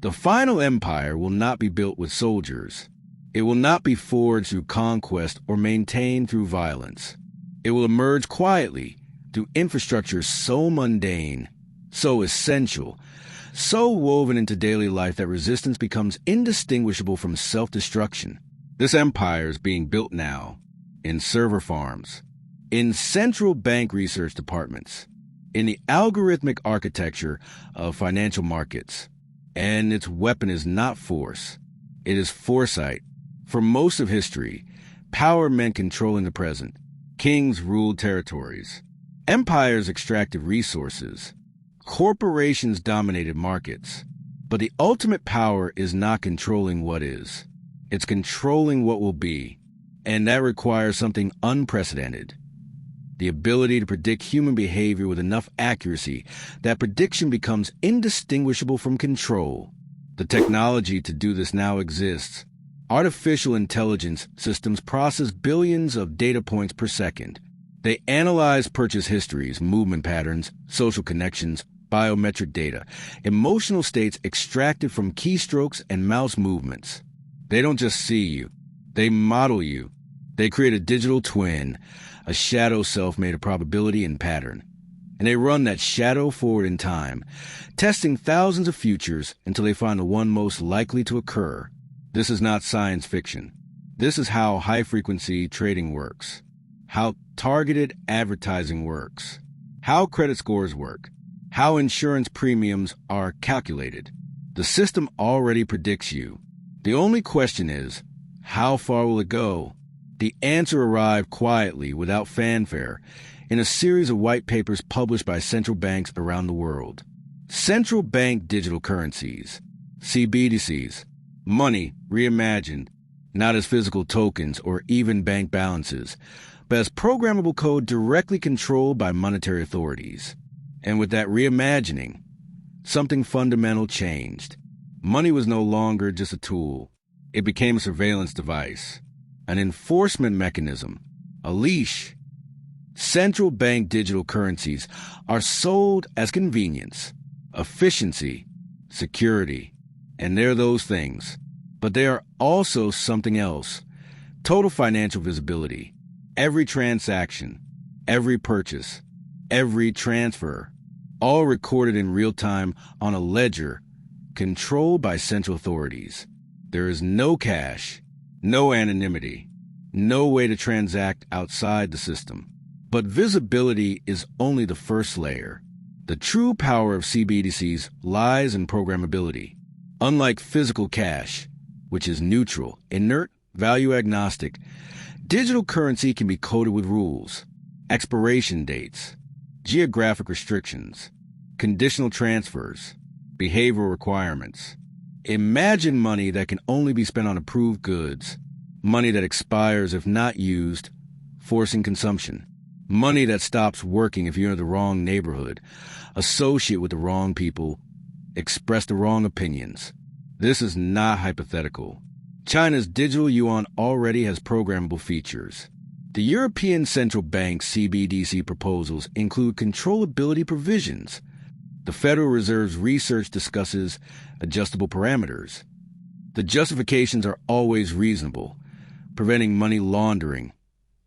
The final empire will not be built with soldiers. It will not be forged through conquest or maintained through violence. It will emerge quietly through infrastructure so mundane, so essential, so woven into daily life that resistance becomes indistinguishable from self-destruction. This empire is being built now, in server farms, in central bank research departments, in the algorithmic architecture of financial markets. And its weapon is not force, it is foresight. For most of history, power meant controlling the present. Kings ruled territories. Empires extracted resources. Corporations dominated markets. But the ultimate power is not controlling what is. It's controlling what will be. And that requires something unprecedented. The ability to predict human behavior with enough accuracy that prediction becomes indistinguishable from control. The technology to do this now exists. Artificial intelligence systems process billions of data points per second. They analyze purchase histories, movement patterns, social connections, biometric data, emotional states extracted from keystrokes and mouse movements. They don't just see you. They model you. They create a digital twin, a shadow self made of probability and pattern. And they run that shadow forward in time, testing thousands of futures until they find the one most likely to occur. This is not science fiction. This is how high-frequency trading works, how targeted advertising works, how credit scores work, how insurance premiums are calculated. The system already predicts you. The only question is, how far will it go? The answer arrived quietly, without fanfare, in a series of white papers published by central banks around the world. Central bank digital currencies, CBDCs, money reimagined, not as physical tokens or even bank balances, but as programmable code directly controlled by monetary authorities. And with that reimagining, something fundamental changed. Money was no longer just a tool. It became a surveillance device, an enforcement mechanism, a leash. Central bank digital currencies are sold as convenience, efficiency, security, and they're those things. But they are also something else. Total financial visibility. Every transaction, every purchase, every transfer, all recorded in real time on a ledger controlled by central authorities. There is no cache, no anonymity, no way to transact outside the system. But visibility is only the first layer. The true power of CBDCs lies in programmability. Unlike physical cash, which is neutral, inert, value agnostic, digital currency can be coded with rules, expiration dates, geographic restrictions, conditional transfers, behavioral requirements. Imagine money that can only be spent on approved goods, money that expires if not used, forcing consumption, money that stops working if you're in the wrong neighborhood, associate with the wrong people, express the wrong opinions. This is not hypothetical. China's digital yuan already has programmable features. The European Central Bank's CBDC proposals include controllability provisions. The Federal Reserve's research discusses adjustable parameters. The justifications are always reasonable, preventing money laundering,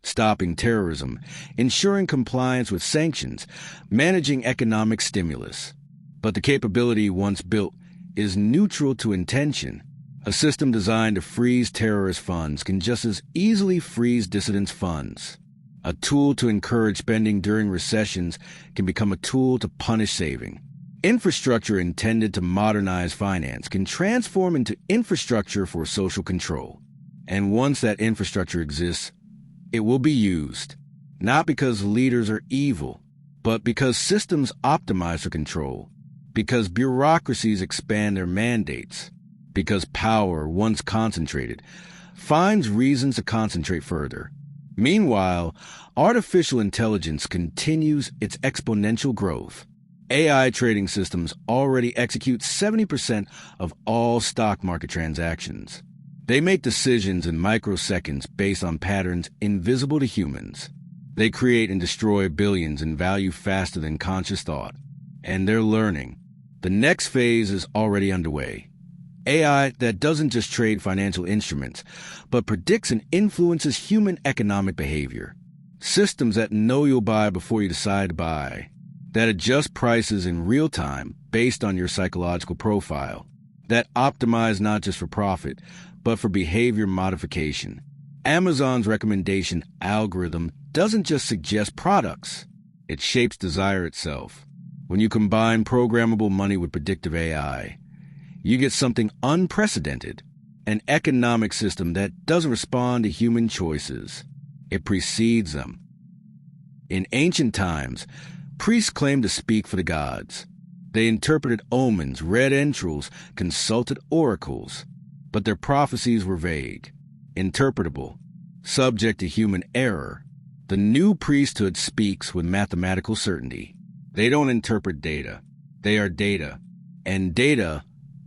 stopping terrorism, ensuring compliance with sanctions, managing economic stimulus. But the capability once built is neutral to intention. A system designed to freeze terrorist funds can just as easily freeze dissidents' funds. A tool to encourage spending during recessions can become a tool to punish saving. Infrastructure intended to modernize finance can transform into infrastructure for social control. And once that infrastructure exists, it will be used, not because leaders are evil, but because systems optimize for control, because bureaucracies expand their mandates, because power, once concentrated, finds reasons to concentrate further. Meanwhile, artificial intelligence continues its exponential growth. AI trading systems already execute 70% of all stock market transactions. They make decisions in microseconds based on patterns invisible to humans. They create and destroy billions in value faster than conscious thought. And they're learning. The next phase is already underway. AI that doesn't just trade financial instruments, but predicts and influences human economic behavior. Systems that know you'll buy before you decide to buy, that adjust prices in real time based on your psychological profile, that optimize not just for profit, but for behavior modification. Amazon's recommendation algorithm doesn't just suggest products, it shapes desire itself. When you combine programmable money with predictive AI, you get something unprecedented, an economic system that doesn't respond to human choices. It precedes them. In ancient times, priests claimed to speak for the gods. They interpreted omens, read entrals, consulted oracles, but their prophecies were vague, interpretable, subject to human error. The new priesthood speaks with mathematical certainty. They don't interpret data. They are data. And data,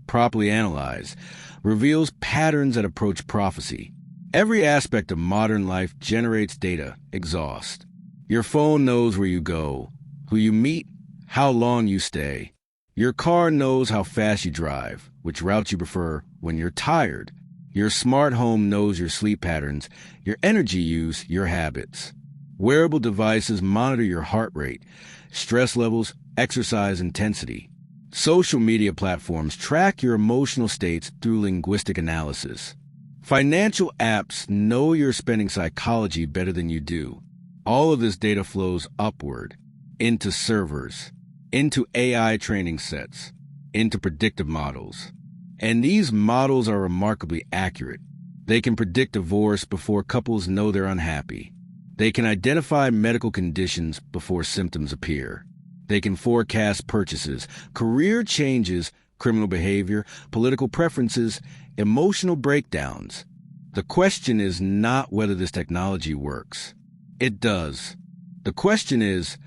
properly analyzed, reveals patterns that approach prophecy. Every aspect of modern life generates data, exhaust. Your phone knows where you go, who you meet, how long you stay. Your car knows how fast you drive, which routes you prefer when you're tired. Your smart home knows your sleep patterns, your energy use, your habits. Wearable devices monitor your heart rate, stress levels, exercise intensity. Social media platforms track your emotional states through linguistic analysis. Financial apps know your spending psychology better than you do. All of this data flows upward, into servers, into AI training sets, into predictive models. And these models are remarkably accurate. They can predict divorce before couples know they're unhappy. They can identify medical conditions before symptoms appear. They can forecast purchases, career changes, criminal behavior, political preferences, emotional breakdowns. The question is not whether this technology works. It does. The question is,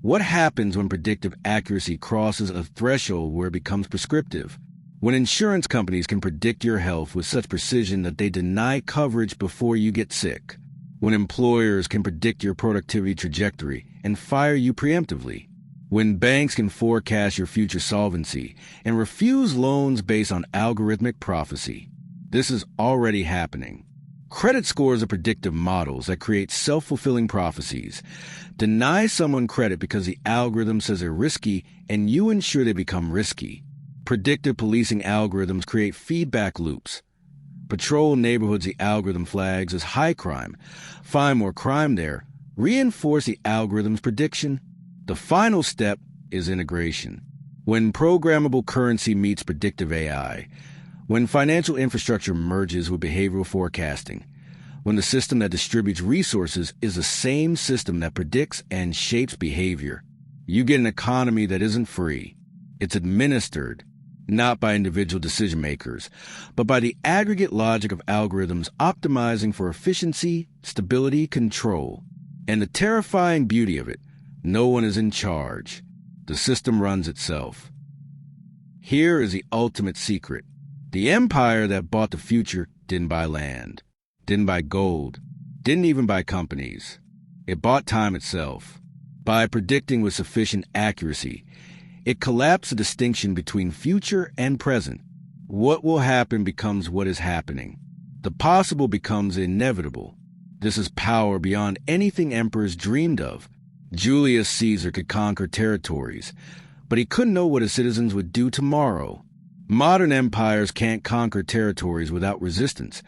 what happens when predictive accuracy crosses a threshold where it becomes prescriptive? When insurance companies can predict your health with such precision that they deny coverage before you get sick? When employers can predict your productivity trajectory and fire you preemptively? When banks can forecast your future solvency and refuse loans based on algorithmic prophecy? This is already happening. Credit scores are predictive models that create self-fulfilling prophecies. Deny someone credit because the algorithm says they're risky, and you ensure they become risky. Predictive policing algorithms create feedback loops. Patrol neighborhoods the algorithm flags as high crime. Find more crime there. Reinforce the algorithm's prediction. The final step is integration. When programmable currency meets predictive AI, when financial infrastructure merges with behavioral forecasting, when the system that distributes resources is the same system that predicts and shapes behavior, you get an economy that isn't free. It's administered, not by individual decision makers, but by the aggregate logic of algorithms optimizing for efficiency, stability, control. And the terrifying beauty of it, no one is in charge. The system runs itself. Here is the ultimate secret. The empire that bought the future didn't buy land, didn't buy gold, didn't even buy companies. It bought time itself. By predicting with sufficient accuracy, it collapsed the distinction between future and present. What will happen becomes what is happening. The possible becomes inevitable. This is power beyond anything emperors dreamed of. Julius Caesar could conquer territories, but he couldn't know what his citizens would do tomorrow. Modern empires can't conquer territories without resistance,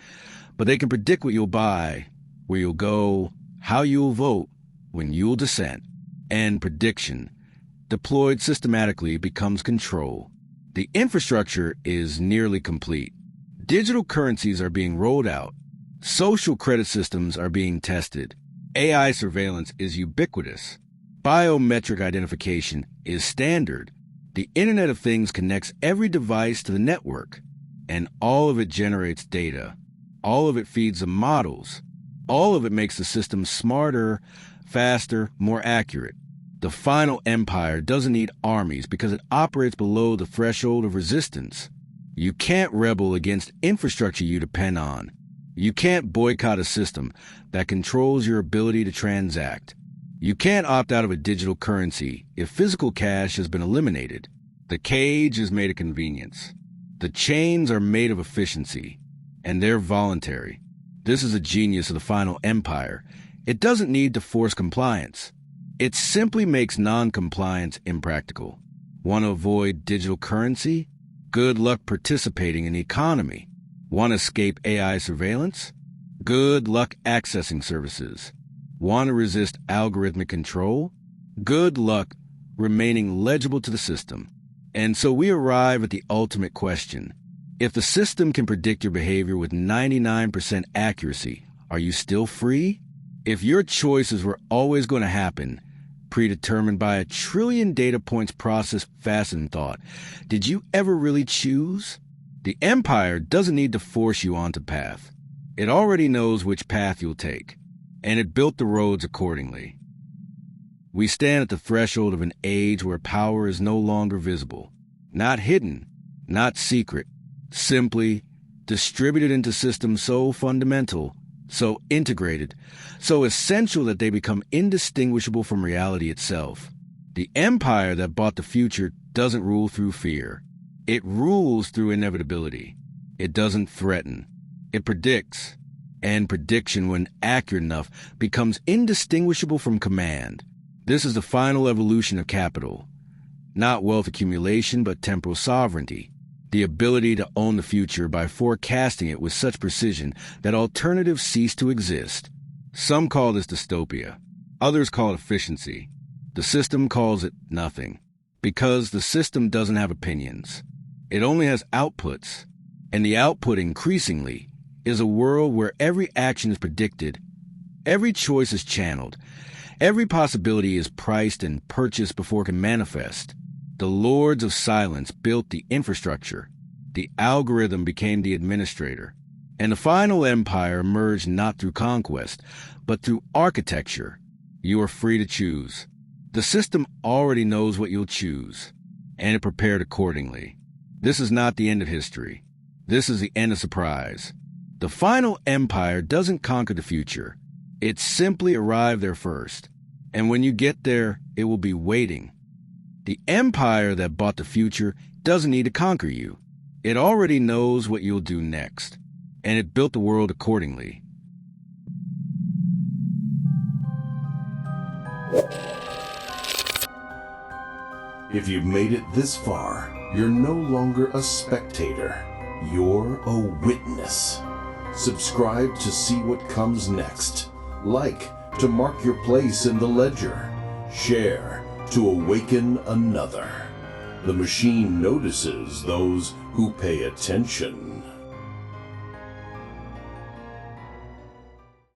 but they can predict what you'll buy, where you'll go, how you'll vote, when you'll dissent. And prediction, deployed systematically, becomes control. The infrastructure is nearly complete. Digital currencies are being rolled out. Social credit systems are being tested. AI surveillance is ubiquitous. Biometric identification is standard. The Internet of Things connects every device to the network, and all of it generates data. All of it feeds the models. All of it makes the system smarter, faster, more accurate. The final empire doesn't need armies because it operates below the threshold of resistance. You can't rebel against infrastructure you depend on. You can't boycott a system that controls your ability to transact. You can't opt out of a digital currency if physical cash has been eliminated. The cage is made a convenience. The chains are made of efficiency, and they're voluntary. This is a genius of the final empire. It doesn't need to force compliance. It simply makes non-compliance impractical. Want to avoid digital currency? Good luck participating in the economy. Want to escape AI surveillance? Good luck accessing services. Want to resist algorithmic control? Good luck remaining legible to the system. And so we arrive at the ultimate question. If the system can predict your behavior with 99% accuracy, are you still free? If your choices were always going to happen, predetermined by a trillion data points processed fast in thought, did you ever really choose? The empire doesn't need to force you onto path. It already knows which path you'll take, and it built the roads accordingly. We stand at the threshold of an age where power is no longer visible, not hidden, not secret, simply distributed into systems so fundamental, so integrated, so essential that they become indistinguishable from reality itself. The empire that bought the future doesn't rule through fear. It rules through inevitability. It doesn't threaten. It predicts. And prediction, when accurate enough, becomes indistinguishable from command. This is the final evolution of capital. Not wealth accumulation, but temporal sovereignty. The ability to own the future by forecasting it with such precision that alternatives cease to exist. Some call this dystopia. Others call it efficiency. The system calls it nothing. Because the system doesn't have opinions. It only has outputs. And the output, increasingly, is a world where every action is predicted, every choice is channeled, every possibility is priced and purchased before it can manifest. The lords of silence built the infrastructure. The algorithm became the administrator. And the final empire emerged not through conquest, but through architecture. You are free to choose. The system already knows what you'll choose, and it prepared accordingly. This is not the end of history. This is the end of surprise. The final empire doesn't conquer the future. It simply arrived there first. And when you get there, it will be waiting. The empire that bought the future doesn't need to conquer you. It already knows what you'll do next, and it built the world accordingly. If you've made it this far, you're no longer a spectator. You're a witness. Subscribe to see what comes next. Like to mark your place in the ledger. Share to awaken another. The machine notices those who pay attention.